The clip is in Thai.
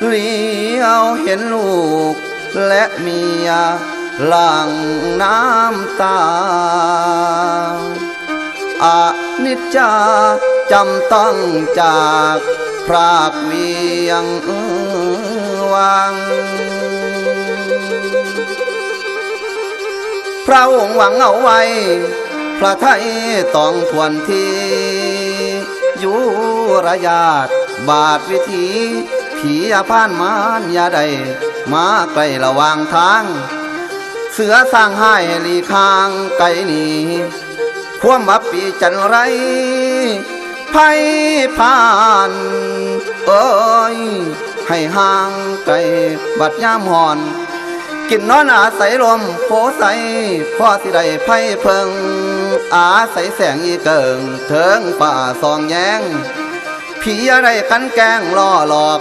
เลี้ยวเห็นลูกและเมียหลั่งน้ำตาอานิจจาจำต้องจากพรากเวียงวังพระองค์หวังเอาไว้พระไทยต้องทวนทีอยู่ระยาดบาดวิธีผีผ่านมารยาใดมาไกลระหว่างทางเสือสร้างให้หลีคางไก่หนีความบับปีจันไรไพ่ผ่านเอ้ยให้ห่างไกลบัดยามหอนกินนอนอาศัยลมโพใสพ่อสิได้ไพ่เพิงอาศัยแสงอีเกิงเถิงป่าซองแยงผีอะไรกันแกงล่อหลอก